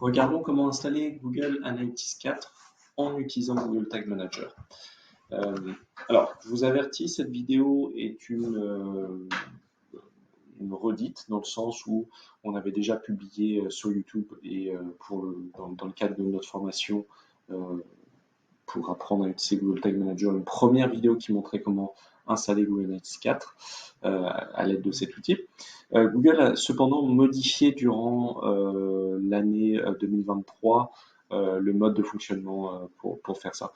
Regardons comment installer Google Analytics 4 en utilisant Google Tag Manager. Alors, je vous avertis, cette vidéo est une redite dans le sens où on avait déjà publié sur YouTube et dans le cadre de notre formation pour apprendre à utiliser Google Tag Manager, une première vidéo qui montrait comment installer Google Analytics 4 à l'aide de cet outil. Google a cependant modifié durant l'année 2023 le mode de fonctionnement pour faire ça.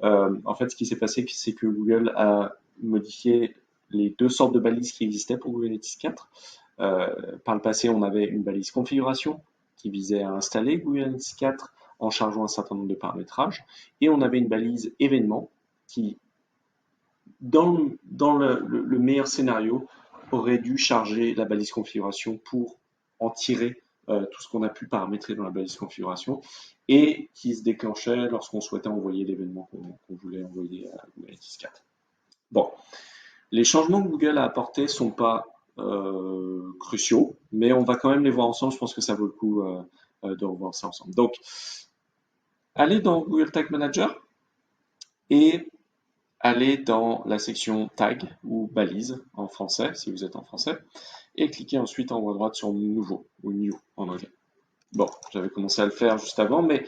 En fait, ce qui s'est passé, c'est que Google a modifié les deux sortes de balises qui existaient pour Google Analytics 4. Par le passé, on avait une balise configuration qui visait à installer Google Analytics 4 en chargeant un certain nombre de paramétrages, et on avait une balise événement qui, dans le meilleur scénario, aurait dû charger la balise configuration pour en tirer tout ce qu'on a pu paramétrer dans la balise configuration et qui se déclenchait lorsqu'on souhaitait envoyer l'événement qu'on voulait envoyer à Google Analytics 4. Bon, les changements que Google a apportés ne sont pas cruciaux, mais on va quand même les voir ensemble. Je pense que ça vaut le coup de revoir ça ensemble. Donc, allez dans Google Tag Manager et allez dans la section Tag ou balise en français, si vous êtes en français, et cliquez ensuite en haut à droite sur Nouveau ou New en anglais. Bon, j'avais commencé à le faire juste avant, mais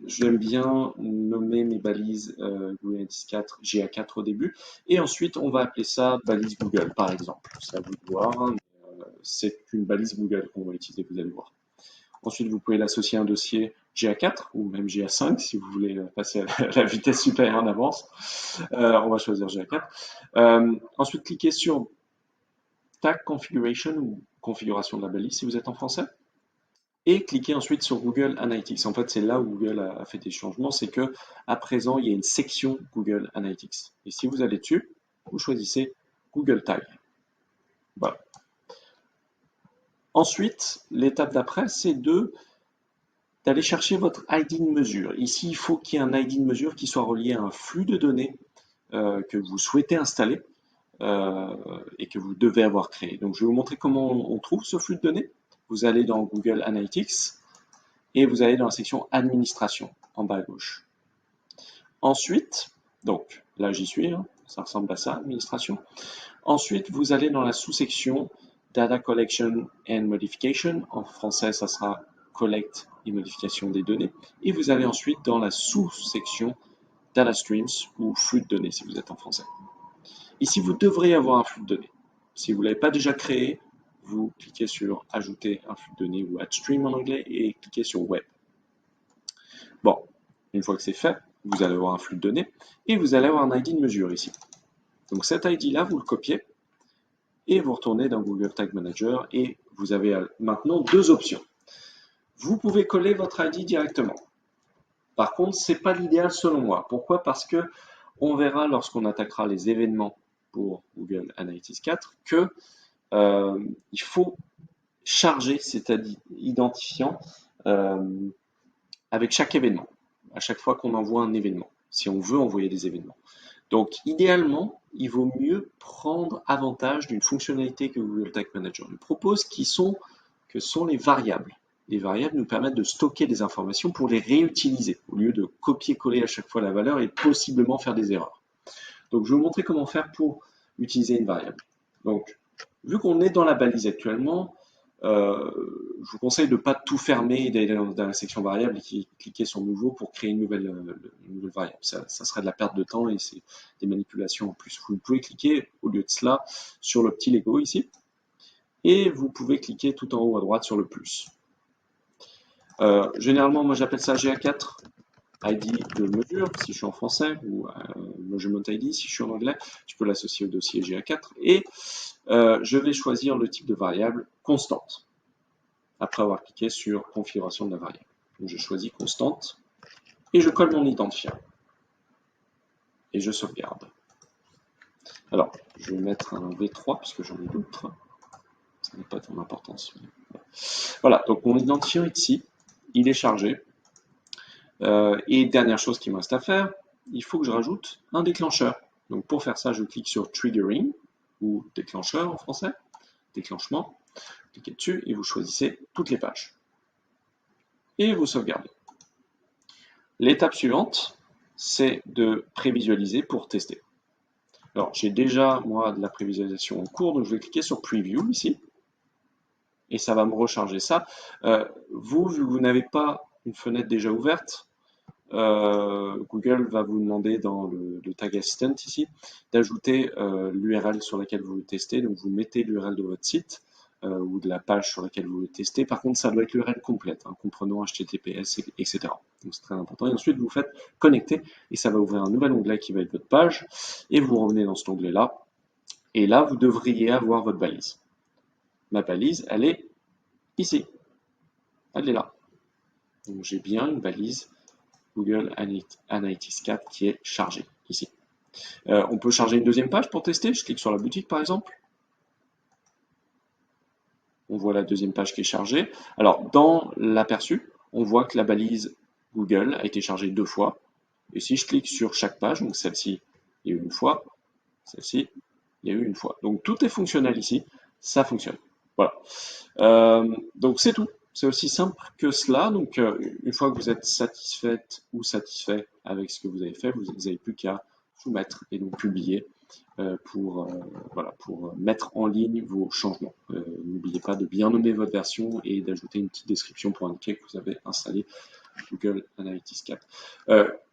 j'aime bien nommer mes balises Google Analytics 4 GA4 au début, et ensuite on va appeler ça balise Google par exemple. C'est à vous de voir, hein, mais, c'est une balise Google qu'on va utiliser, vous allez voir. Ensuite, vous pouvez l'associer à un dossier GA4 ou même GA5 si vous voulez passer à la vitesse supérieure en avance. On va choisir GA4. Ensuite, cliquez sur Tag Configuration ou configuration de la balise si vous êtes en français. Et cliquez ensuite sur Google Analytics. En fait, c'est là où Google a fait des changements. C'est que à présent, il y a une section Google Analytics. Et si vous allez dessus, vous choisissez Google Tag. Voilà. Ensuite, l'étape d'après, c'est d'aller chercher votre ID de mesure. Ici, il faut qu'il y ait un ID de mesure qui soit relié à un flux de données que vous souhaitez installer et que vous devez avoir créé. Donc, je vais vous montrer comment on trouve ce flux de données. Vous allez dans Google Analytics et vous allez dans la section Administration en bas à gauche. Ensuite, donc là j'y suis, hein, ça ressemble à ça, Administration. Ensuite, vous allez dans la sous-section Data Collection and Modification. En français, ça sera collecte et modification des données. Et vous allez ensuite dans la sous-section Data Streams ou flux de données si vous êtes en français. Ici, vous devriez avoir un flux de données. Si vous ne l'avez pas déjà créé, vous cliquez sur Ajouter un flux de données ou Add Stream en anglais et cliquez sur Web. Bon, une fois que c'est fait, vous allez avoir un flux de données et vous allez avoir un ID de mesure ici. Donc cet ID-là, vous le copiez et vous retournez dans Google Tag Manager et vous avez maintenant deux options. Vous pouvez coller votre ID directement. Par contre, ce n'est pas l'idéal selon moi. Pourquoi? Parce que on verra lorsqu'on attaquera les événements pour Google Analytics 4 que il faut charger cet identifiant avec chaque événement, à chaque fois qu'on envoie un événement, si on veut envoyer des événements. Donc, idéalement, il vaut mieux prendre avantage d'une fonctionnalité que Google Tag Manager nous propose, que sont les variables. Les variables nous permettent de stocker des informations pour les réutiliser, au lieu de copier-coller à chaque fois la valeur et possiblement faire des erreurs. Donc, je vais vous montrer comment faire pour utiliser une variable. Donc, vu qu'on est dans la balise actuellement, je vous conseille de ne pas tout fermer et d'aller dans la section variable et cliquer sur nouveau pour créer une nouvelle variable. Ça serait de la perte de temps et c'est des manipulations en plus. Vous pouvez cliquer au lieu de cela sur le petit Lego ici et vous pouvez cliquer tout en haut à droite sur le plus. Généralement, moi j'appelle ça GA4 ID de mesure si je suis en français ou Measurement ID si je suis en anglais. Je peux l'associer au dossier GA4 et je vais choisir le type de variable constante après avoir cliqué sur configuration de la variable. Donc je choisis constante et je colle mon identifiant et je sauvegarde. Alors je vais mettre un V3 puisque j'en ai d'autres. Ça n'a pas tant d'importance. Voilà, donc mon identifiant est ici, il est chargé. Et dernière chose qu'il me reste à faire, il faut que je rajoute un déclencheur. Donc pour faire ça, je clique sur Triggering ou déclencheur en français, déclenchement. Cliquez dessus et vous choisissez toutes les pages. et vous sauvegardez. L'étape suivante, c'est de prévisualiser pour tester. Alors, j'ai déjà, moi, de la prévisualisation en cours, donc je vais cliquer sur Preview ici, et ça va me recharger ça. Vous n'avez pas une fenêtre déjà ouverte, Google va vous demander dans le Tag Assistant ici d'ajouter l'URL sur laquelle vous le testez. Donc vous mettez l'URL de votre site ou de la page sur laquelle vous le testez. Par contre, ça doit être l'URL complète, hein, comprenant HTTPS, etc. Donc c'est très important. Et ensuite, vous faites connecter et ça va ouvrir un nouvel onglet qui va être votre page. Et vous revenez dans cet onglet-là. Et là, vous devriez avoir votre balise. Ma balise, elle est ici. Elle est là. Donc j'ai bien une balise Google Analytics 4 qui est chargée ici. On peut charger une deuxième page pour tester. Je clique sur la boutique par exemple. On voit la deuxième page qui est chargée. Alors dans l'aperçu, on voit que la balise Google a été chargée 2 fois. Et si je clique sur chaque page, donc celle-ci, il y a eu une fois, celle-ci, il y a eu une fois. Donc tout est fonctionnel ici, ça fonctionne. Voilà. Donc c'est tout. C'est aussi simple que cela. Donc une fois que vous êtes satisfaite ou satisfait avec ce que vous avez fait, vous n'avez plus qu'à soumettre et donc publier pour mettre en ligne vos changements. N'oubliez pas de bien nommer votre version et d'ajouter une petite description pour indiquer que vous avez installé Google Analytics 4.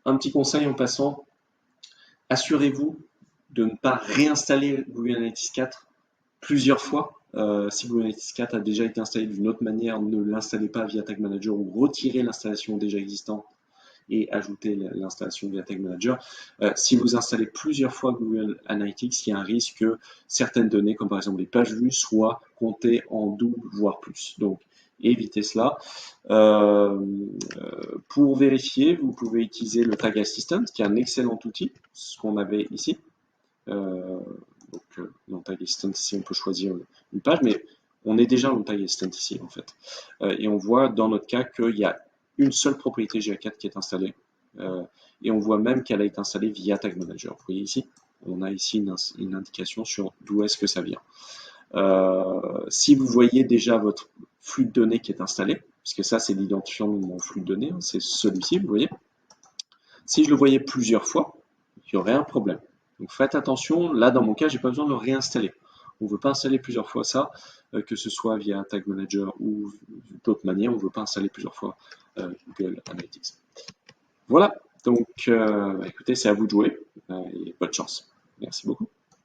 Un petit conseil en passant, assurez-vous de ne pas réinstaller Google Analytics 4 plusieurs fois. Si Google Analytics 4 a déjà été installé d'une autre manière, ne l'installez pas via Tag Manager ou retirez l'installation déjà existante et ajouter l'installation via Tag Manager. Si vous installez plusieurs fois Google Analytics, il y a un risque que certaines données, comme par exemple les pages vues, soient comptées en double, voire plus. Donc, évitez cela. Pour vérifier, vous pouvez utiliser le Tag Assistant, qui est un excellent outil, ce qu'on avait ici. Dans Tag Assistant, ici, on peut choisir une page, mais on est déjà dans Tag Assistant ici, en fait. Et on voit dans notre cas qu'il y a une seule propriété GA4 qui est installée. Et on voit même qu'elle a été installée via Tag Manager. Vous voyez ici, on a ici une indication sur d'où est-ce que ça vient. Si vous voyez déjà votre flux de données qui est installé, puisque ça c'est l'identifiant de mon flux de données, hein, c'est celui-ci, vous voyez. Si je le voyais plusieurs fois, il y aurait un problème. Donc faites attention, là dans mon cas, j'ai pas besoin de le réinstaller. On ne veut pas installer plusieurs fois ça, que ce soit via Tag Manager ou d'autres manières, on ne veut pas installer plusieurs fois Google Analytics. Voilà, donc écoutez, c'est à vous de jouer et bonne chance. Merci beaucoup.